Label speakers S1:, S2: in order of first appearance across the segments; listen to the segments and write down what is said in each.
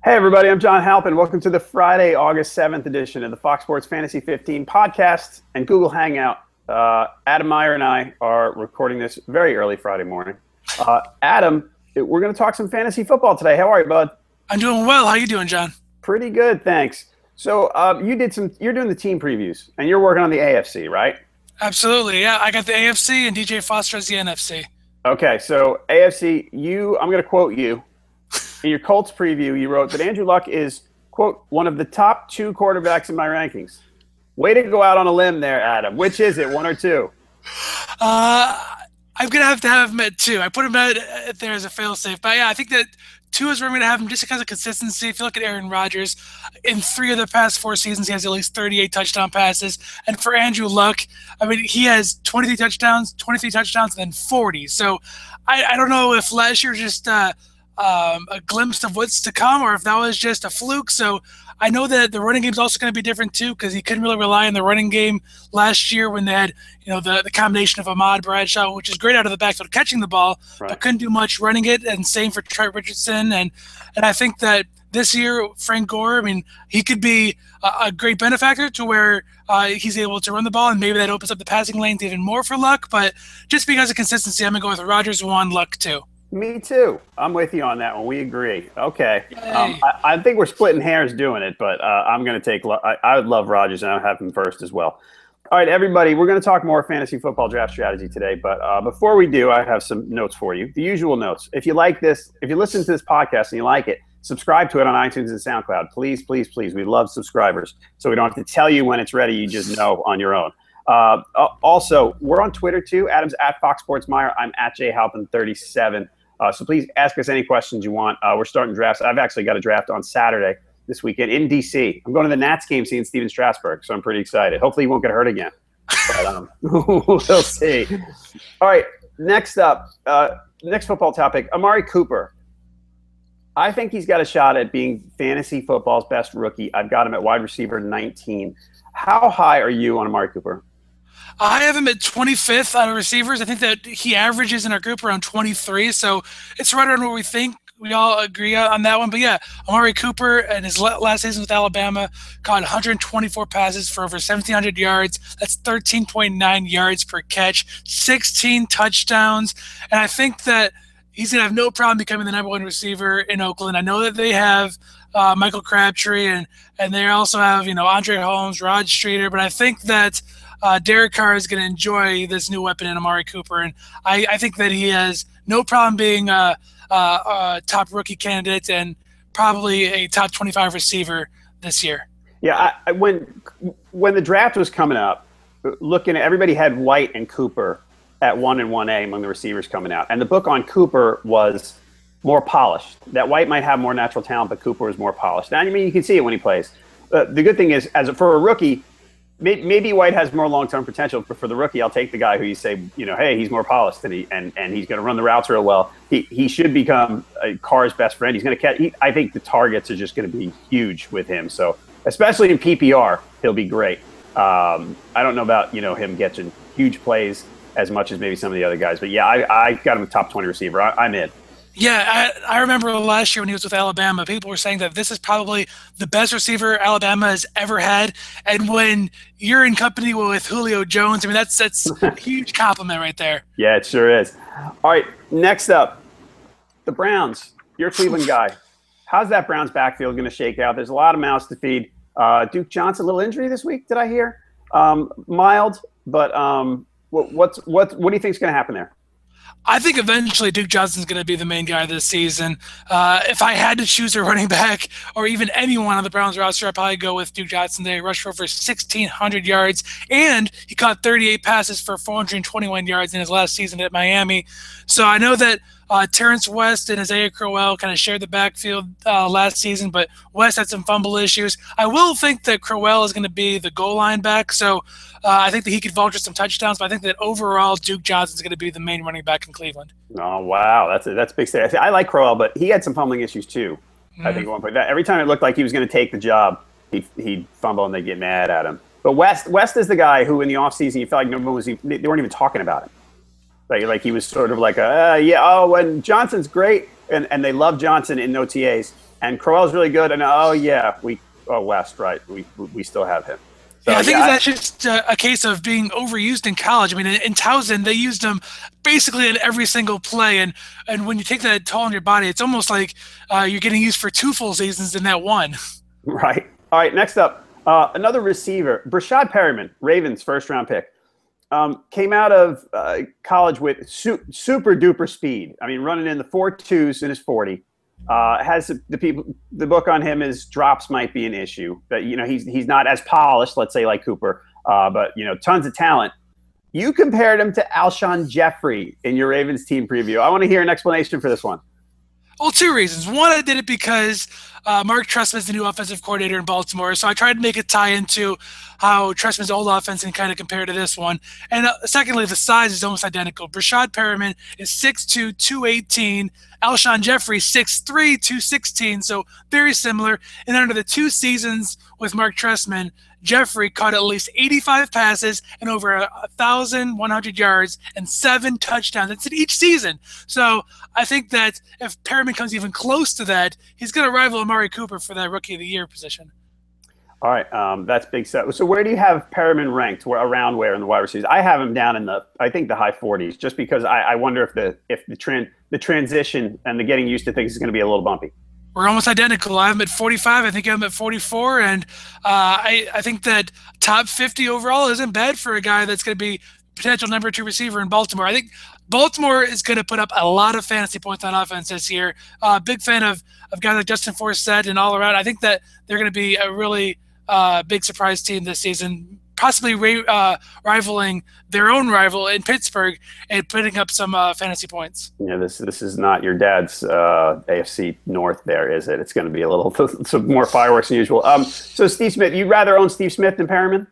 S1: Hey, everybody, I'm John Halpin. Welcome to the Friday, August 7th edition of the Fox Sports Fantasy 15 podcast and Google Hangout. Adam Meyer and I are recording this very early Friday morning. Adam, we're going to talk some fantasy football today. How are you, bud?
S2: I'm doing well. How you doing, John?
S1: Pretty good, thanks. So you're doing the team previews, and you're working on the AFC, right?
S2: Absolutely, yeah. I got the AFC, and DJ Foster has the NFC.
S1: Okay, so AFC, I'm going to quote you. In your Colts preview, you wrote that Andrew Luck is, quote, one of the top two quarterbacks in my rankings. Way to go out on a limb there, Adam. Which is it, one or two?
S2: I'm going to have him at two. I put him at there as a fail-safe. But, yeah, I think that two is where I'm going to have him just because of consistency. If you look at Aaron Rodgers, in 3 of the past 4 seasons, he has at least 38 touchdown passes. And for Andrew Luck, I mean, he has 23 touchdowns, and then 40. So I don't know if last year just a glimpse of what's to come, or if that was just a fluke. So I know that the running game is also going to be different too, because he couldn't really rely on the running game last year when they had, the combination of Ahmad Bradshaw, which is great out of the backfield catching the ball, right, but couldn't do much running it. And same for Trent Richardson. And I think that this year, Frank Gore, I mean, he could be a great benefactor to where he's able to run the ball, and maybe that opens up the passing lanes even more for Luck. But just because of consistency, I'm going to go with Rodgers 1, Luck 2.
S1: Me too. I'm with you on that one. We agree. Okay. I think we're splitting hairs doing it, but I'm going to take – I would love Rodgers, and I'll have him first as well. All right, everybody, we're going to talk more fantasy football draft strategy today, but before we do, I have some notes for you. The usual notes. If you like this, if you listen to this podcast and you like it, subscribe to it on iTunes and SoundCloud. Please, please, please. We love subscribers, so we don't have to tell you when it's ready. You just know on your own. Also, we're on Twitter too. Adam's at Fox Sports Meyer. I'm at jhalpin37. So please ask us any questions you want. We're starting drafts. I've actually got a draft on Saturday this weekend in D.C. I'm going to the Nats game seeing Steven Strasburg, so I'm pretty excited. Hopefully he won't get hurt again. But we'll see. All right, next up, next football topic, Amari Cooper. I think he's got a shot at being fantasy football's best rookie. I've got him at wide receiver 19. How high are you on Amari Cooper?
S2: I have him at 25th out of receivers. I think that he averages in our group around 23, so it's right around where we think. We all agree on that one. But, yeah, Amari Cooper in his last season with Alabama caught 124 passes for over 1,700 yards. That's 13.9 yards per catch, 16 touchdowns. And I think that he's going to have no problem becoming the number 1 receiver in Oakland. I know that they have Michael Crabtree, and they also have, Andre Holmes, Rod Streeter. But I think that Derek Carr is going to enjoy this new weapon in Amari Cooper, and I think that he has no problem being a top rookie candidate and probably a top 25 receiver this year.
S1: Yeah, when the draft was coming up, looking at everybody had White and Cooper at 1 and 1A among the receivers coming out, and the book on Cooper was more polished. That White might have more natural talent, but Cooper was more polished. Now, I mean, you can see it when he plays. The good thing is, for a rookie, maybe White has more long-term potential, but for the rookie, I'll take the guy who you say, hey, he's more polished and he's going to run the routes real well. He should become Carr's best friend. He's going to catch. I think the targets are just going to be huge with him. So especially in PPR, he'll be great. I don't know about him getting huge plays as much as maybe some of the other guys, but yeah, I got him a top 20 receiver. I'm in.
S2: Yeah, I remember last year when he was with Alabama, people were saying that this is probably the best receiver Alabama has ever had. And when you're in company with Julio Jones, I mean, that's a huge compliment right there.
S1: Yeah, it sure is. All right, next up, the Browns. You're a Cleveland guy. How's that Browns backfield going to shake out? There's a lot of mouths to feed. Duke Johnson, a little injury this week, did I hear? Mild, but what do you think is going to happen there?
S2: I think eventually Duke Johnson's going to be the main guy this season. If I had to choose a running back or even anyone on the Browns roster, I'd probably go with Duke Johnson. They rushed for over 1,600 yards, and he caught 38 passes for 421 yards in his last season at Miami. So I know that Terrence West and Isaiah Crowell kind of shared the backfield last season, but West had some fumble issues. I will think that Crowell is going to be the goal line back, so I think that he could vulture some touchdowns, but I think that overall Duke Johnson is going to be the main running back in Cleveland.
S1: Oh, wow. That's a big stat. I like Crowell, but he had some fumbling issues too. I think at one point. Every time it looked like he was going to take the job, he'd fumble and they'd get mad at him. But West is the guy who in the offseason you felt like they weren't even talking about him. Like he was sort of like, and Johnson's great, and they love Johnson in OTAs. And Crowell's really good. And West, right? We still have him. So,
S2: yeah, I think that's just a case of being overused in college. I mean, in Towson, they used him basically in every single play. And when you take that toll on your body, it's almost like you're getting used for 2 full seasons in that one.
S1: Right. All right, next up, another receiver, Breshad Perriman, Ravens first-round pick. Came out of college with super duper speed. I mean, running in the 4.2s in his 40. Has the book on him is drops might be an issue. But he's not as polished, let's say, like Cooper. But tons of talent. You compared him to Alshon Jeffrey in your Ravens team preview. I want to hear an explanation for this one.
S2: Well, 2 reasons. One, I did it because Mark Trestman is the new offensive coordinator in Baltimore, so I tried to make it tie into how Trestman's old offense can kind of compare to this one. And secondly, the size is almost identical. Rashard Perriman is 6'2", 218. Alshon Jeffrey, 6'3", 216, so very similar. And under the 2 seasons with Mark Trestman, Jeffrey caught at least 85 passes and over 1,100 yards and 7 touchdowns. That's in each season. So I think that if Perriman comes even close to that, he's going to rival Amari Cooper for that Rookie of the Year position.
S1: All right, that's big set. So where do you have Perriman ranked? Around where in the wide receivers? I have him down in the high 40s, just because I wonder if the transition and the getting used to things is going to be a little bumpy.
S2: We're almost identical. I have him at 45. I think I'm at 44. And I think that top 50 overall isn't bad for a guy that's going to be potential number 2 receiver in Baltimore. I think Baltimore is going to put up a lot of fantasy points on offense this year. Big fan of guys like Justin Forsett and all around. I think that they're going to be a really big surprise team this season, possibly rivaling their own rival in Pittsburgh and putting up some fantasy points.
S1: Yeah, this is not your dad's AFC North there, is it? It's going to be a little some more fireworks than usual. So Steve Smith, you'd rather own Steve Smith than Perriman?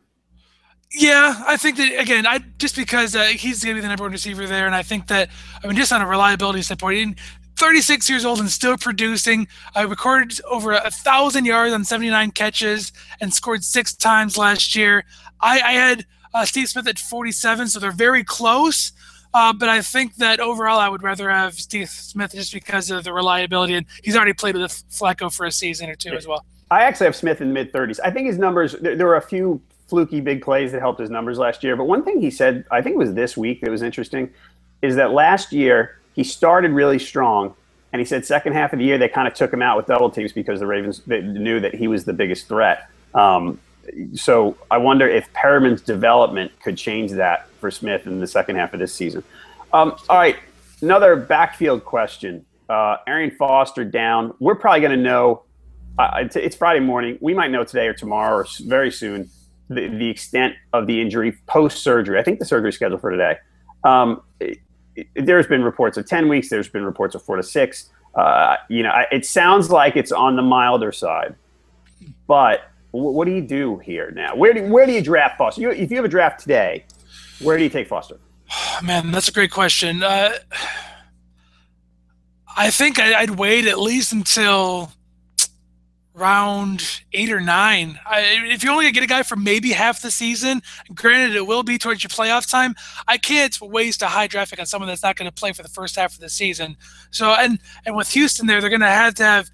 S2: Yeah, I think that, again, just because he's going to be the number 1 receiver there, and I think that, just on a reliability standpoint, 36 years old and still producing. I recorded over 1,000 yards on 79 catches and scored 6 times last year. I had Steve Smith at 47, so they're very close. But I think that overall I would rather have Steve Smith just because of the reliability, and he's already played with Flacco for a season or 2 as well.
S1: I actually have Smith in the mid-30s. I think his numbers, there were a few fluky big plays that helped his numbers last year. But one thing he said, I think it was this week that was interesting, is that last year he started really strong, and he said second half of the year they kind of took him out with double teams because the Ravens knew that he was the biggest threat. So I wonder if Perriman's development could change that for Smith in the second half of this season. All right, another backfield question. Arian Foster down. We're probably going to know. It's Friday morning. We might know today or tomorrow or very soon the extent of the injury post-surgery. I think the surgery is scheduled for today. There's been reports of 10 weeks. There's been reports of 4 to 6. It sounds like it's on the milder side. But what do you do here now? Where do you draft Foster? If you have a draft today, where do you take Foster?
S2: Man, that's a great question. I think I'd wait at least until round 8 or 9. If you're only going to get a guy for maybe half the season, granted it will be towards your playoff time, I can't waste a high draft pick on someone that's not going to play for the first half of the season. So, and with Houston there, they're going to have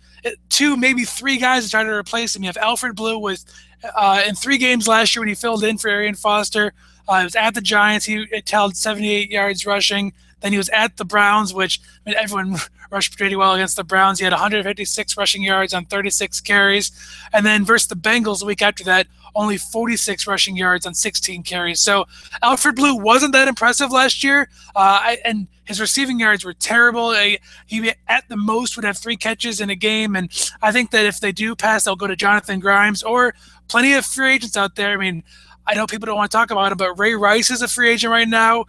S2: 2, maybe 3 guys to try to replace him. You have Alfred Blue with in 3 games last year when he filled in for Arian Foster. He was at the Giants. He tallied 78 yards rushing. Then he was at the Browns, which everyone rushed pretty well against the Browns. He had 156 rushing yards on 36 carries. And then versus the Bengals the week after that, only 46 rushing yards on 16 carries. So Alfred Blue wasn't that impressive last year, and his receiving yards were terrible. He at the most would have 3 catches in a game, and I think that if they do pass, they'll go to Jonathan Grimes or plenty of free agents out there. I mean, I know people don't want to talk about him, but Ray Rice is a free agent right now.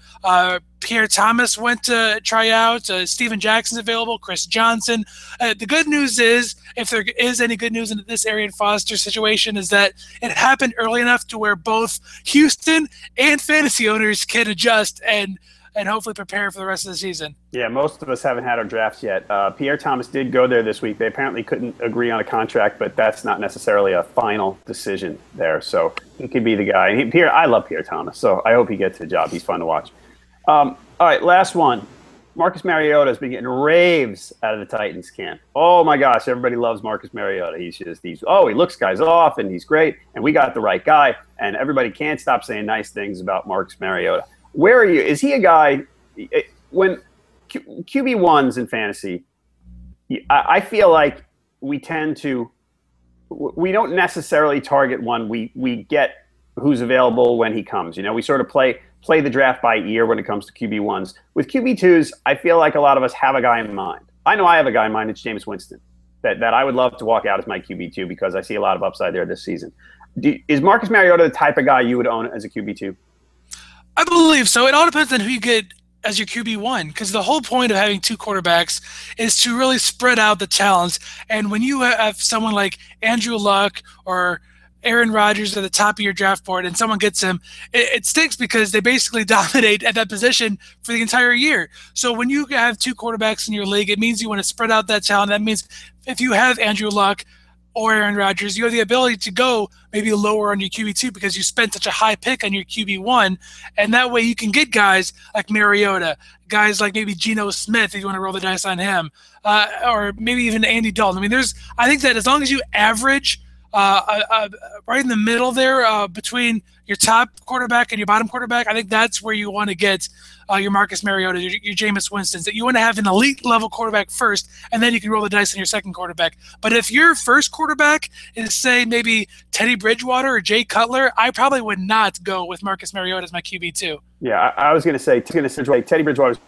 S2: Pierre Thomas went to try out. Steven Jackson's available. Chris Johnson. The good news is, if there is any good news in this Arian Foster situation, is that it happened early enough to where both Houston and fantasy owners can adjust and hopefully prepare for the rest of the season. Yeah,
S1: most of us haven't had our drafts yet. Pierre Thomas did go there this week. They apparently couldn't agree on a contract, but that's not necessarily a final decision there. So he could be the guy. And I love Pierre Thomas, so I hope he gets the job. He's fun to watch. All right, last one. Marcus Mariota has been getting raves out of the Titans camp. Oh my gosh, everybody loves Marcus Mariota. He looks guys off and he's great. And we got the right guy. And everybody can't stop saying nice things about Marcus Mariota. Where are you? Is he a guy when QB1s in fantasy? I feel like we don't necessarily target one. We get who's available when he comes. We sort of play the draft by ear when it comes to QB1s. With QB2s, I feel like a lot of us have a guy in mind. I know I have a guy in mind. It's Jameis Winston that I would love to walk out as my QB2 because I see a lot of upside there this season. Is Marcus Mariota the type of guy you would own as a QB2?
S2: I believe so. It all depends on who you get as your QB1, because the whole point of having two quarterbacks is to really spread out the talents. And when you have someone like Andrew Luck or Aaron Rodgers at the top of your draft board and someone gets him, it stinks because they basically dominate at that position for the entire year. So when you have two quarterbacks in your league, it means you want to spread out that talent. That means if you have Andrew Luck or Aaron Rodgers, you have the ability to go maybe lower on your QB2 because you spent such a high pick on your QB1. And that way you can get guys like Mariota, guys like maybe Geno Smith if you want to roll the dice on him, or maybe even Andy Dalton. I mean, I think that as long as you average right in the middle there between your top quarterback and your bottom quarterback, I think that's where you want to get your Marcus Mariota, your Jameis Winston. That you want to have an elite level quarterback first, and then you can roll the dice on your second quarterback. But if your first quarterback is, say, maybe Teddy Bridgewater or Jay Cutler, I probably would not go with Marcus Mariota as my QB2.
S1: Yeah, I was going to say Teddy Bridgewater.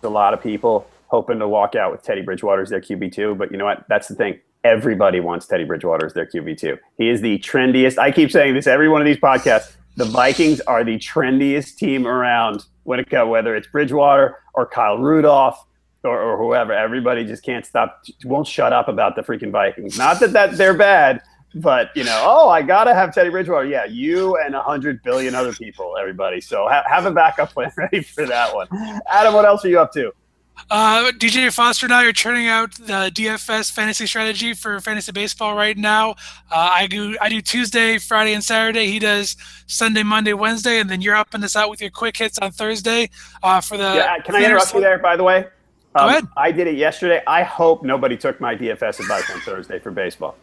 S1: A lot of people hoping to walk out with Teddy Bridgewater as their QB2, but you know what? That's the thing. Everybody wants Teddy Bridgewater as their QB2. He is the trendiest. I keep saying this every one of these podcasts. The Vikings are the trendiest team around whether it's Bridgewater or Kyle Rudolph or whoever. Everybody just can't stop, won't shut up about the freaking Vikings. Not that they're bad, but, I got to have Teddy Bridgewater. Yeah, you and 100 billion other people, everybody. So have a backup plan ready for that one. Adam, what else are you up to?
S2: DJ Foster and I are churning out the DFS fantasy strategy for fantasy baseball right now. I do Tuesday, Friday, and Saturday. He does Sunday, Monday, Wednesday, and then you're helping us out with your quick hits on Thursday for the. Yeah,
S1: can I interrupt you there? By the way,
S2: go ahead.
S1: I did it yesterday. I hope nobody took my DFS advice on Thursday for baseball.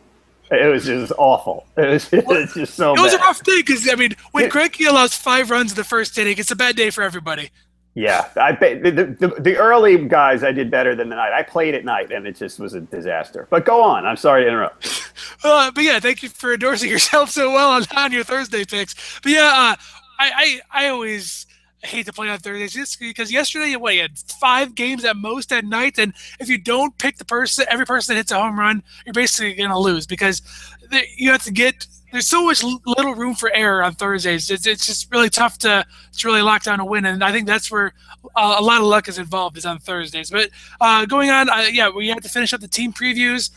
S1: It was just awful. It's just so.
S2: It was
S1: bad.
S2: a rough day because when Greinke allows 5 runs in the first inning, it's a bad day for everybody.
S1: Yeah, the early guys I did better than the night. I played at night, and it just was a disaster. But go on. I'm sorry to interrupt.
S2: But yeah, thank you for endorsing yourself so well on your Thursday picks. But yeah, I always hate to play on Thursdays just because yesterday you had 5 games at most at night, and if you don't pick every person that hits a home run, you're basically going to lose because you have to get. There's so much little room for error on Thursdays. It's just really tough to really lock down a win, and I think that's where a lot of luck is involved is on Thursdays. But going on, we have to finish up the team previews.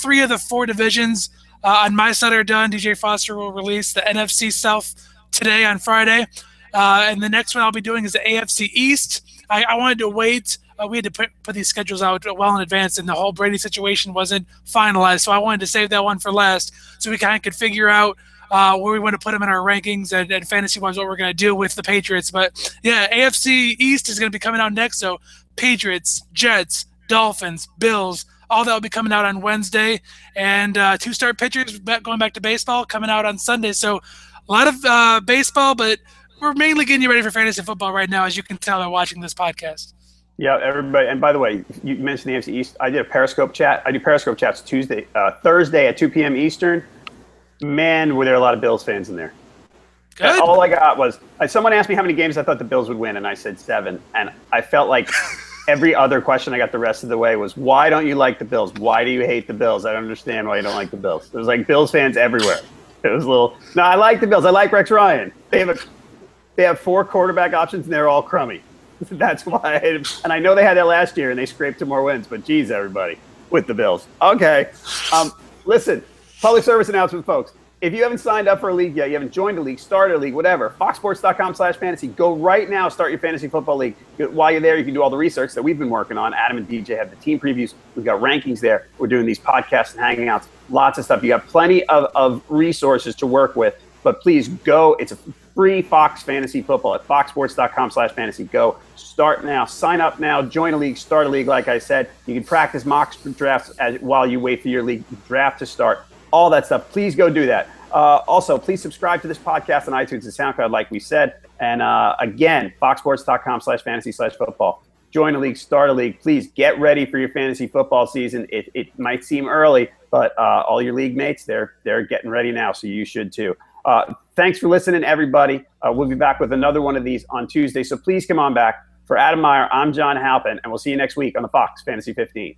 S2: 3 of the 4 divisions on my side are done. DJ Foster will release the NFC South today on Friday, and the next one I'll be doing is the AFC East. I wanted to wait. We had to put these schedules out well in advance, and the whole Brady situation wasn't finalized. So I wanted to save that one for last so we kind of could figure out where we want to put them in our rankings and fantasy-wise what we're going to do with the Patriots. But, yeah, AFC East is going to be coming out next. So Patriots, Jets, Dolphins, Bills, all that will be coming out on Wednesday. And 2-start pitchers going back to baseball coming out on Sunday. So a lot of baseball, but we're mainly getting you ready for fantasy football right now, as you can tell by watching this podcast.
S1: Yeah, everybody. And by the way, you mentioned the AFC East. I did a Periscope chat. I do Periscope chats Thursday at 2 p.m. Eastern. Man, were there a lot of Bills fans in there.
S2: Good.
S1: All I got was someone asked me how many games I thought the Bills would win, and I said 7. And I felt like every other question I got the rest of the way was, why don't you like the Bills? Why do you hate the Bills? I don't understand why you don't like the Bills. It was like Bills fans everywhere. It was no, I like the Bills. I like Rex Ryan. They have 4 quarterback options, and they're all crummy. That's why I hate them. And I know they had that last year, and they scraped 2 more wins. But, geez, everybody, with the Bills. Okay. Listen, public service announcement, folks. If you haven't signed up for a league yet, you haven't joined a league, started a league, whatever, foxsports.com/fantasy. Go right now, start your fantasy football league. While you're there, you can do all the research that we've been working on. Adam and DJ have the team previews. We've got rankings there. We're doing these podcasts and hangouts. Lots of stuff. You got plenty of resources to work with. But please go. It's free Fox Fantasy Football at foxsports.com/fantasy. Go start now, sign up now, join a league, start a league. Like I said, you can practice mock drafts while you wait for your league draft to start. All that stuff. Please go do that. Also, please subscribe to this podcast on iTunes and SoundCloud, like we said. And again, foxsports.com/fantasy/football. Join a league, start a league. Please get ready for your fantasy football season. It might seem early, but all your league mates, they're getting ready now, so you should too. Thanks for listening, everybody. We'll be back with another one of these on Tuesday, so please come on back. For Adam Meyer, I'm John Halpin, and we'll see you next week on the Fox Fantasy 15.